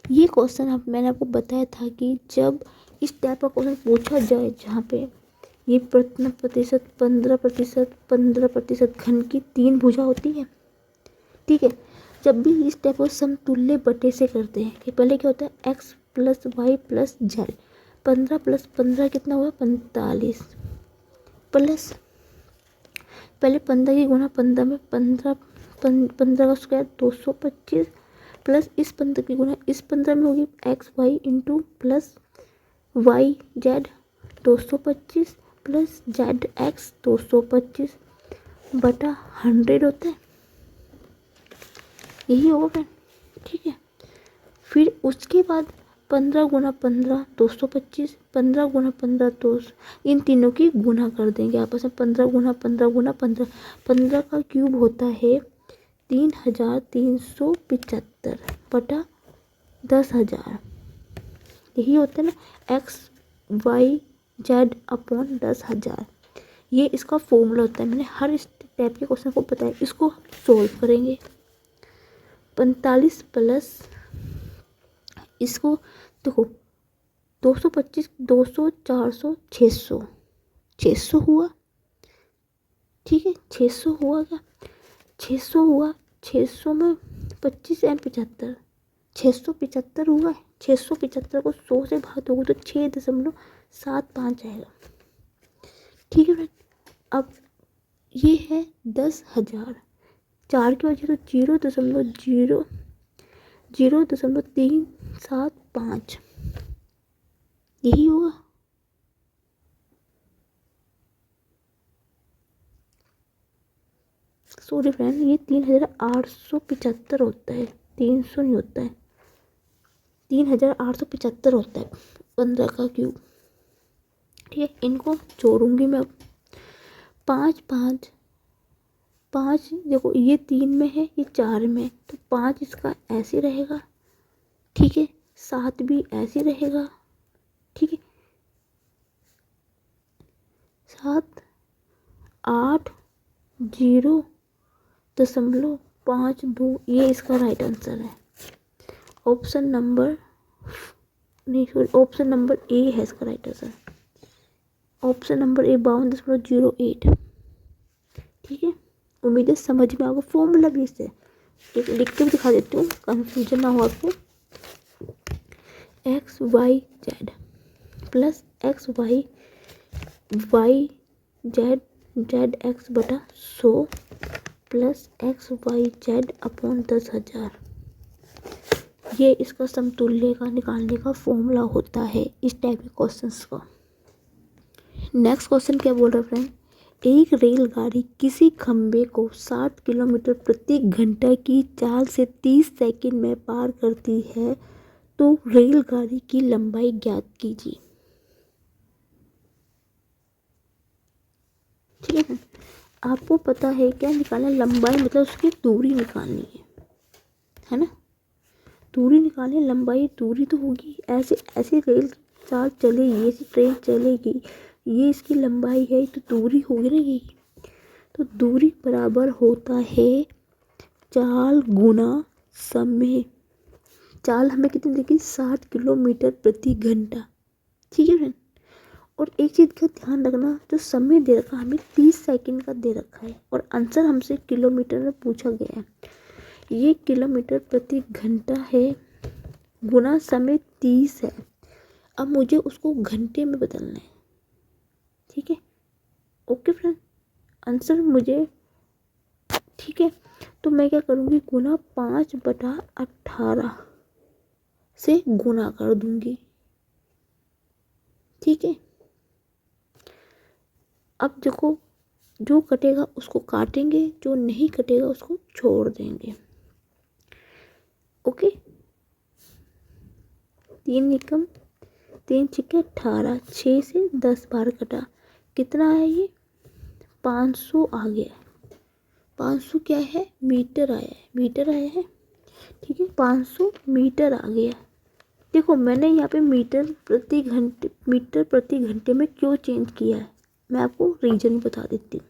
ये क्वेश्चन मैंने आपको बताया था कि जब इस टाइप का क्वेश्चन पूछा जाए जहाँ पे ये 15% घन की 3 भुजा होती है, ठीक है। जब भी इस टाइप को समतुल्य बटे से करते हैं कि पहले क्या होता है x plus y plus z, 15 plus 15 कितना हुआ 45, प्लस पहले 15 की गुना 15 में 15 का स्क्वायर 225, प्लस इस 15 की गुना इस 15 में होगी x y into plus y z 225 plus z x 225 बटा 100 होता है, यही होगा फ्रेंड, ठीक है। फिर उसके बाद 15 गुना 15 225, 15 गुना 15 200, इन तीनों की गुना कर देंगे आपस में, 15 गुना 15 गुना 15, 15 का क्यूब होता है 3375 बटा 10,000, यही होता है ना एक्स वाई जेड अपॉन 10,000, ये इसका फॉर्मूला होता है। मैंने हर इस टाइप के क्वेश्चन को बताया, इसको सोल्व करेंगे। 45 प्लस इसको देखो 225 200 400 600 600 हुआ, ठीक है। 600 हुआ क्या, 600 हुआ, 600 में 25 एम 75, 675 हुआ है, 675 को 100 से भाग दोगे तो 6.75 आएगा, ठीक है फ्रेंड। अब ये है 10,000, 4 की वजह तो 0.375, यही होगा। सॉरी फ्रेंड, ये 3,875 होता है, 300 नहीं होता है, 3,875 होता है 15 का क्यूब, ठीक है। इनको जोड़ूंगी मैं अब, 5 5 5, देखो ये 3 में है ये 4 में, तो 5 इसका ऐसे रहेगा, ठीक है। 7 भी ऐसे रहेगा, ठीक है। 7 8 0.52, ये इसका राइट आंसर है। ऑप्शन नंबर नहीं सॉरी ऑप्शन नंबर ए है इसका right answer, option number A 52.08, ठीक है। उम्मीद है समझ में आएगा, फॉर्मूला भी इससे लिख के भी दिखा देती हूँ, कंफ्यूजन ना हो आपको। X y z plus x y y z z x बटा 100 plus x y z upon 10,000, ये इसका समतुल्य का निकालने का फॉर्मूला होता है इस टाइप के क्वेश्चंस का। नेक्स्ट क्वेश्चन क्या बोल रहा है फ्रेंड, एक रेलगाड़ी किसी खंबे को 60 किलोमीटर प्रति घंटा की चाल से 30 सेकंड में पार करती है, तो रेलगाड़ी की लंबाई ज्ञात कीजिए। ठीक है, आपको पता है क्या निकालना, लंबाई मतलब उसकी दूरी निकालनी है ना। दूरी निकालनी, लंबाई दूरी तो होगी, ऐसे ऐसे रेल चाल चलेगी, ऐसी ट्रेन चलेगी, ये इसकी लंबाई है तो दूरी होगी ना ये। तो दूरी बराबर होता है चाल गुना समय। चाल हमें कितनी देगी, 60 किलोमीटर प्रति घंटा। ठीक है फ्रेंड, और एक चीज़ का ध्यान रखना, जो समय दे रखा हमें 30 सेकंड का दे रखा है और आंसर हमसे किलोमीटर में पूछा गया है। ये किलोमीटर प्रति घंटा है गुना समय 30 है। अब मुझे उसको घंटे में बदलना है। ठीक है, ओके फ्रेंड, आंसर मुझे, ठीक है, तो मैं क्या करूँगी, गुना 5/18 से गुना कर दूंगी। ठीक है, अब देखो, जो कटेगा उसको काटेंगे, जो नहीं कटेगा उसको छोड़ देंगे। ओके, 3 एकम 3 छिक्के 18, 6 से 10 बार कटा, कितना है ये, 500 आ गया। 500 क्या है, मीटर आया है, मीटर आया है। ठीक है, 500 मीटर आ गया। देखो मैंने यहाँ पे मीटर प्रति घंटे में क्यों चेंज किया है, मैं आपको रीजन बता देती हूँ।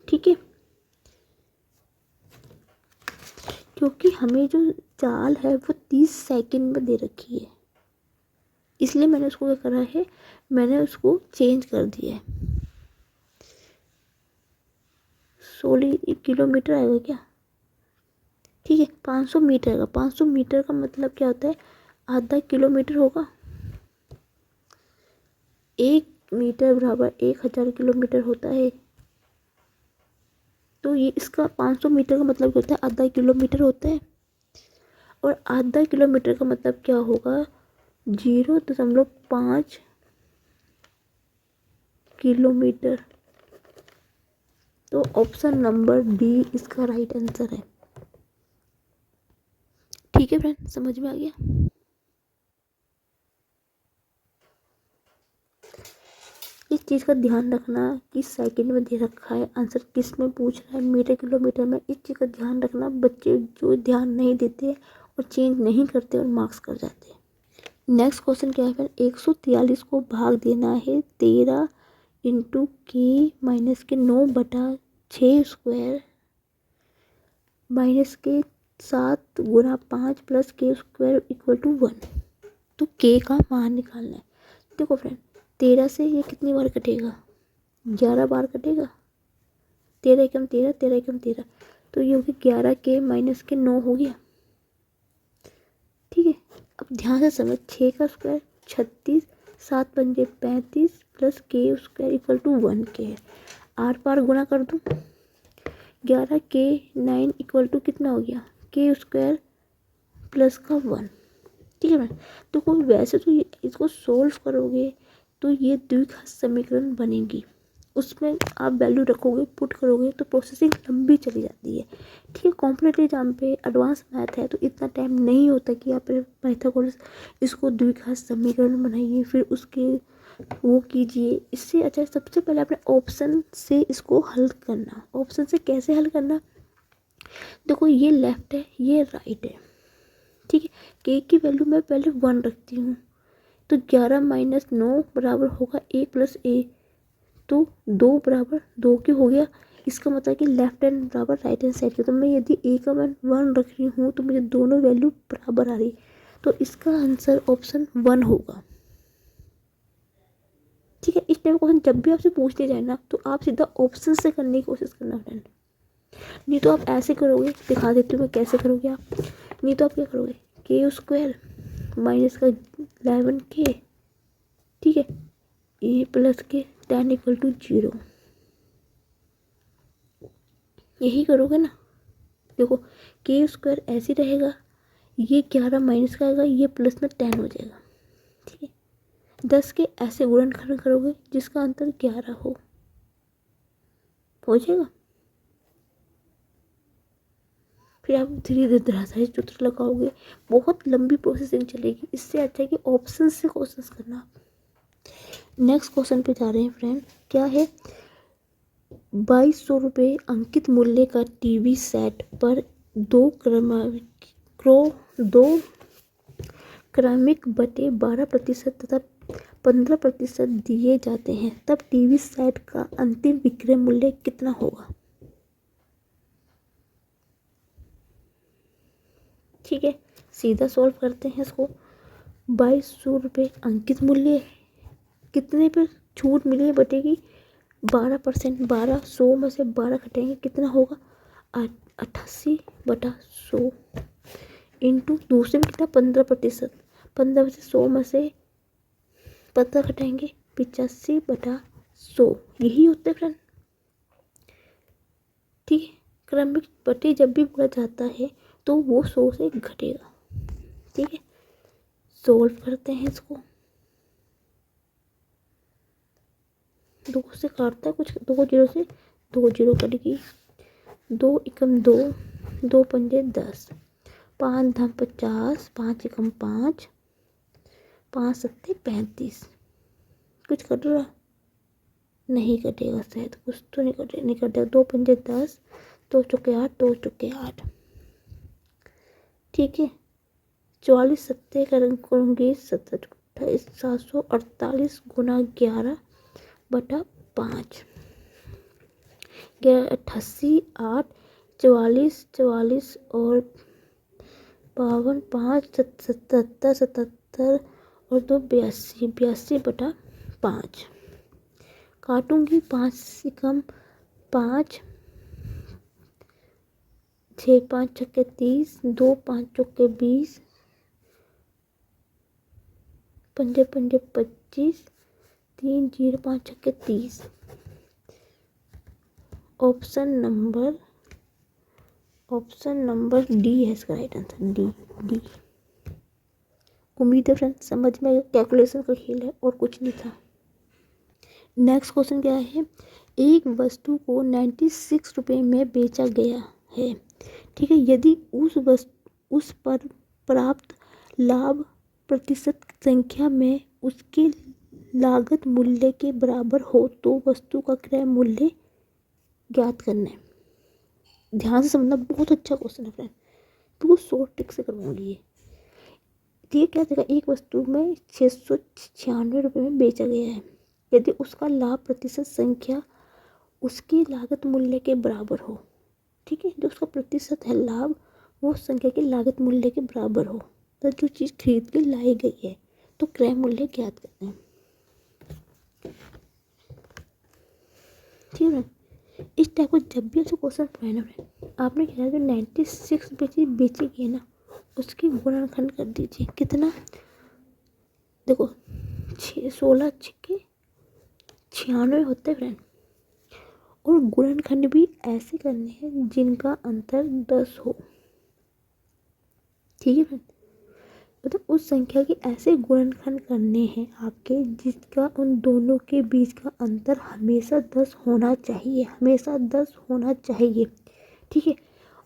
ठीक है, क्योंकि हमें जो चाल है वो 30 सेकंड में दे रखी है, इसलिए मैंने उसको क्या करा है, मैंने उसको चेंज कर दिया है। 16 किलोमीटर आएगा क्या, ठीक है, 500 मीटर आएगा। 500 मीटर का मतलब क्या होता है, आधा किलोमीटर होगा। 1 मीटर बराबर 1000 किलोमीटर होता है। तो ये इसका 500 मीटर का मतलब क्या होता है, आधा किलोमीटर होता है। और आधा किलोमीटर का मतलब क्या होगा, 0.5 किलोमीटर। तो ऑप्शन नंबर डी इसका राइट आंसर है। ठीक है फ्रेंड, समझ में आ गया। इस चीज़ का ध्यान रखना कि सेकंड में दे रखा है, आंसर किस में पूछ रहा है, मीटर किलोमीटर में। इस चीज़ का ध्यान रखना, बच्चे जो ध्यान नहीं देते और चेंज नहीं करते और मार्क्स कर जाते हैं। नेक्स्ट क्वेश्चन क्या है फिर, 143 को भाग देना है 13 इंटू के माइनस के 9/6 स्क्वायर माइनस के 7 गुना 5 प्लस के स्क्वायर इक्वल टू 1। तो के का मान निकालना है। देखो फ्रेंड, 13 से ये कितनी बार कटेगा, 11 बार कटेगा। 13 एकम 13, 13 एकम 13, तो ये हो गया 11 के माइनस के 9 हो गया। ठीक है, अब ध्यान से समझ, 6 का स्क्वायर 36, 7 पंजे 35 प्लस के स्क्वायर इक्वल टू 1 के है। 8 बार गुना कर दूँ, 11 के 9 इक्वल टू कितना हो गया, के स्क्वायर प्लस का 1। ठीक है फ्रेंड, तो कोई वैसे तो इसको सोल्व करोगे तो ये द्विघात समीकरण बनेगी, उसमें आप वैल्यू रखोगे, पुट करोगे तो प्रोसेसिंग लंबी चली जाती है। ठीक है, कॉम्पिटेटिव एग्जाम पे एडवांस मैथ है तो इतना टाइम नहीं होता कि आप पाइथागोरस इसको द्विघात समीकरण बनाइए फिर उसके वो कीजिए। इससे अच्छा सबसे पहले अपने ऑप्शन से इसको हल करना। ऑप्शन से कैसे हल करना, देखो ये लेफ्ट है ये राइट है। ठीक है, के की वैल्यू मैं पहले 1 रखती हूँ, तो 11 माइनस 9 बराबर होगा 1 प्लस ए, तो 2 बराबर 2 के हो गया। इसका मतलब कि लेफ्ट हैंड बराबर राइट हैंड साइड के, तो मैं यदि ए का मान 1 रख रही हूँ तो मुझे दोनों वैल्यू बराबर आ रही, तो इसका आंसर ऑप्शन 1 होगा। ठीक है, इस टाइप क्वेश्चन जब भी आपसे पूछते जाए ना तो आप सीधा ऑप्शन से करने की कोशिश करना फ्रेंड, नहीं तो आप ऐसे करोगे, दिखा देती हूँ मैं कैसे करोगे आप। नहीं तो आप क्या करोगे, के स्क्वायर माइनस का 11 के, ठीक है, ए प्लस के 10 इक्वल टू 0, यही करोगे ना। देखो के स्क्वायर ऐसे रहेगा, ये 11 माइनस का आएगा, ये प्लस में 10 हो जाएगा। ठीक है, 10 के ऐसे गुणनखंड करोगे जिसका अंतर 11 हो जाएगा। फिर आप धीरे धीरे धराशायी सूत्र लगाओगे, बहुत लंबी प्रोसेसिंग चलेगी। इससे अच्छा है कि ऑप्शन से क्वेश्चंस करना। नेक्स्ट क्वेश्चन पे जा रहे हैं फ्रेंड। क्या है? 2200 रुपये अंकित मूल्य का टीवी सेट पर दो क्रमिक बटे 12% तथा 15% दिए जाते हैं, तब टीवी सेट का अंतिम विक्रय मूल्य कितना होगा? ठीक है, सीधा सॉल्व करते हैं इसको। 2200 रुपये अंकित मूल्य, कितने पर छूट मिली है बटेगी 12%। 1200 में से 12 घटाएंगे, कितना होगा? 88/100 इंटू दूसरे में कितना 15%। 15% में से 15 घटाएंगे, 85/100। यही होता है फ्रेंड। ठीक है, क्रमिक बटे जब भी बोला जाता है तो वो 100 से घटेगा। ठीक है, सोल्व करते हैं इसको। 2 से काटता है कुछ, 2 जीरो से 2 जीरो कट गई, 2 एकम 2, 2 पंजे 10, 5 धम 50, 5 एकम 5, 5 सत्ते 35। कुछ कट रहा? नहीं कटेगा शायद, कुछ तो नहीं कटेगा। 2 पंजे 10, 2 चौके 8, 2 चौके 8। ठीक है, 44 सत्ते करूँगी 27 748 गुना 11/5। 88 8 44 और 52 5 77 और 2 82/5। काटूंगी 5 से कम 5, 6 5 छक्के 30, 2 5 चौके 20, 5 5 25, 3 0 5 छक्के 30। ऑप्शन नंबर डी है इसका राइट आंसर। डी। उम्मीद है फ्रेंड समझ में आया। कैलकुलेशन का खेल है और कुछ नहीं था। नेक्स्ट क्वेश्चन क्या है? एक वस्तु को 96 रुपये में बेचा गया है। ठीक है, यदि उस पर प्राप्त लाभ प्रतिशत संख्या में उसके लागत मूल्य के बराबर हो तो वस्तु का क्रय मूल्य ज्ञात करना है। ध्यान से समझना, बहुत अच्छा क्वेश्चन है फ्रेंड, बिल्कुल शॉर्ट ट्रिक से करवाऊंगी ये। ठीक, क्या जगह एक वस्तु में 696 रुपये में बेचा गया है, यदि उसका लाभ प्रतिशत संख्या उसकी लागत मूल्य के बराबर हो। ठीक है, जो उसका प्रतिशत है लाभ वो संख्या के लागत मूल्य के बराबर हो, तो जो चीज़ खरीद के लाई गई है तो क्रय मूल्य ज्ञात करते हैं। ठीक है, इस टाइप को जब भी आपसे क्वेश्चन पढ़ना है, आपने क्या जो 96 बेची गई है ना, उसकी गुणनखंड कर दीजिए। कितना? देखो 16 छक्के 96 होते हैं फ्रेंड, और गुणनखंड भी ऐसे करने हैं जिनका अंतर 10 हो। ठीक है फ्रेंड, मतलब उस संख्या के ऐसे गुणनखंड करने हैं आपके जिसका उन दोनों के बीच का अंतर हमेशा 10 होना चाहिए, हमेशा 10 होना चाहिए। ठीक है,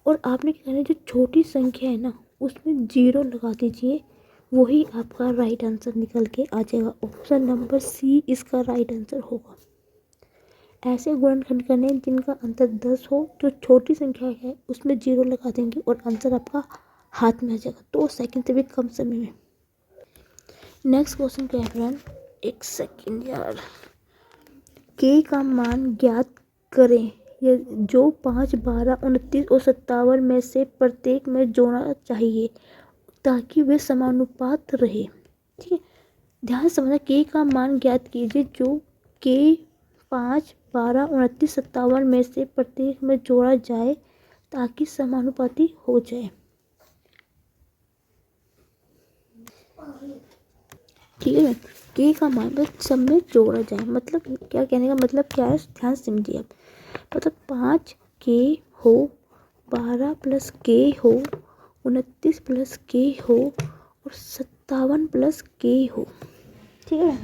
और आपने क्या करना है, जो छोटी संख्या है ना उसमें 0 लगा दीजिए, वही आपका राइट आंसर निकल के आ जाएगा। ऑप्शन नंबर सी इसका राइट आंसर होगा। ऐसे गुणनखंड करने जिनका अंतर 10 हो, जो छोटी संख्या है उसमें 0 लगा देंगे और आंसर आपका हाथ में आ जाएगा 2 सेकंड से भी कम समय में। नेक्स्ट क्वेश्चन क्या है फ्रेंड? एक सेकंड यार। के का मान ज्ञात करें जो 5 12 29 और 57 में से प्रत्येक में जोड़ना चाहिए ताकि वे समानुपात रहे। ठीक है, ध्यान से समझना, के का मान ज्ञात कीजिए जो के 5 12 29 57 में से प्रत्येक में जोड़ा जाए ताकि समानुपाती हो जाए। ठीक है, के का मान बस सब में जोड़ा जाए, मतलब क्या कहने का मतलब क्या है, ध्यान समझिए आप। मतलब 5 के हो, 12 प्लस के हो, 29 प्लस के हो और 57 प्लस के हो। ठीक है।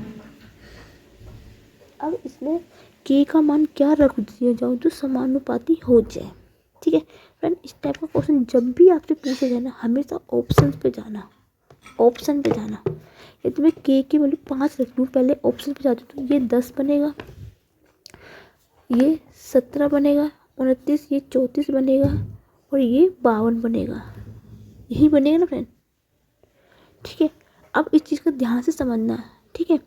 अब इसमें के का मान क्या रख दिया जाओ जो समानुपाती हो जाए। ठीक है फ्रेंड, इस टाइप का क्वेश्चन जब भी आपसे पूछा जाए ना, हमेशा ऑप्शन पे जाना, ऑप्शन पे जाना। यदि मैं के की वैल्यू 5 रख लूँ पहले ऑप्शन पे जाती हूँ तो ये 10 बनेगा, ये 17 बनेगा, 29, ये 34 बनेगा और ये 52 बनेगा। यही बनेगा ना फ्रेंड। ठीक है, अब इस चीज़ को ध्यान से समझना है। ठीक है,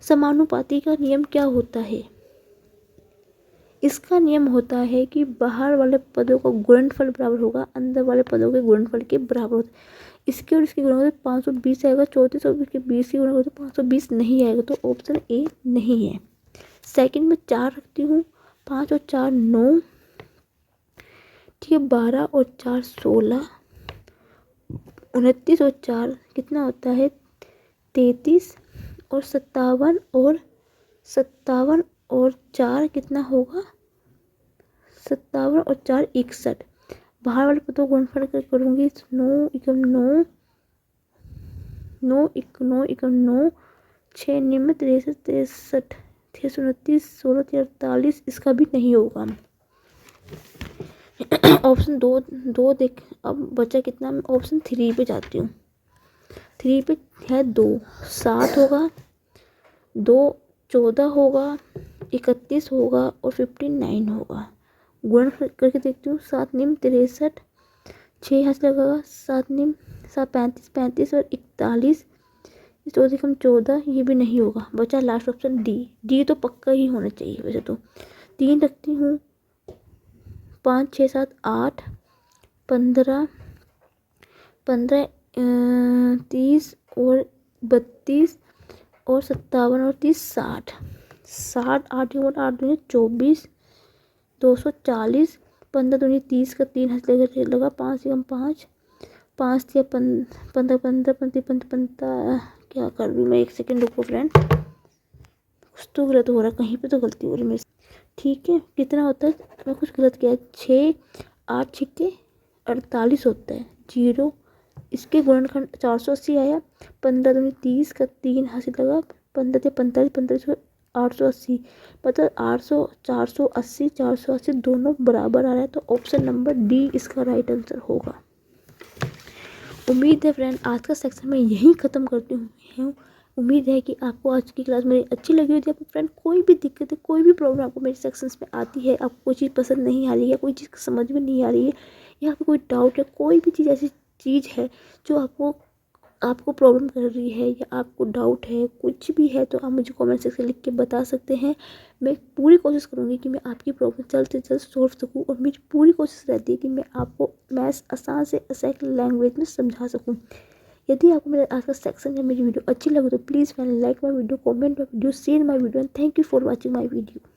समानुपाती का नियम क्या होता है? इसका नियम होता है कि बाहर वाले पदों का गुणनफल बराबर होगा अंदर वाले पदों के गुणनफल के बराबर होता है। इसके और इसके गुणा करें 520 आएगा, 34 और इसके 20 की गुणा करें तो 520 नहीं आएगा, तो ऑप्शन ए नहीं है। सेकंड में 4 रखती हूँ, 5 और 4 9, ठीक है, 12 और 4 16, 29 और 4 कितना होता है 33, और 57 और 4 कितना होगा 57 और 4 61। बाहर वाले पदों को गुणनफल करूँगी 9 एकम 9, 9 एकम 9, 6 निम्न 63 63, 629, 16 48, इसका भी नहीं होगा। ऑप्शन दो देख, अब बचा कितना, मैं ऑप्शन 3 पे जाती हूँ। 3 पे है 2 7 होगा, 2 14 होगा, 31 होगा और 59 होगा। गुणन करके देखती हूँ, 7 निम्न 63, 6 यहाँ से लगेगा, 7 निम्न 7 35, 35 और 41, 14 कम 14, ये भी नहीं होगा। बचा लास्ट ऑप्शन डी तो पक्का ही होना चाहिए वैसे तो। 3 रखती हूँ, 5 6 7 8 15 30 और 32 और 57 और 30 60, 8 और 8 दूनी 24, 240, 15 दूनी 30 का 3 हाथ लगा 5 एकम 5, 5 या 15 15 क्या कर रही हूँ मैं, 1 सेकेंड रुको फ्रेंड, कुछ तो गलत हो रहा है, कहीं पे तो गलती हो रही है मेरे। ठीक है, कितना होता है, मैं कुछ गलत किया, 6 8 छिक्के 48 होता है, 0, इसके गुणनखंड 480 आया, 15 दूनी 30 का 3 हासिल लगा, 15 से 45 45 880, मतलब 800 480 480 दोनों बराबर आ रहा है, तो ऑप्शन नंबर डी इसका राइट आंसर होगा। उम्मीद है फ्रेंड आज का सेक्शन मैं यहीं ख़त्म करती हूँ। उम्मीद है कि आपको आज की क्लास मेरी अच्छी लगी होगी। आपको फ्रेंड कोई भी दिक्कत है, कोई भी प्रॉब्लम आपको मेरे सेक्शंस में आती है, आपको कोई चीज़ पसंद नहीं आ रही है, कोई चीज़ समझ में नहीं आ रही है, या आपको कोई डाउट है, कोई भी चीज़ ऐसी चीज़ है जो आपको प्रॉब्लम कर रही है या आपको डाउट है, कुछ भी है, तो आप मुझे कमेंट सेक्शन लिख के बता सकते हैं। मैं पूरी कोशिश करूँगी कि मैं आपकी प्रॉब्लम जल्द से जल्द सॉल्व सकूँ, और मेरी पूरी कोशिश रहती है कि मैं आपको मैथ्स आसान से आसान लैंग्वेज में समझा सकूँ। यदि आपको मेरा आज का सेक्शन या मेरी वीडियो अच्छी लगे तो please like my video, comment my video, share my video, and thank you for watching my video.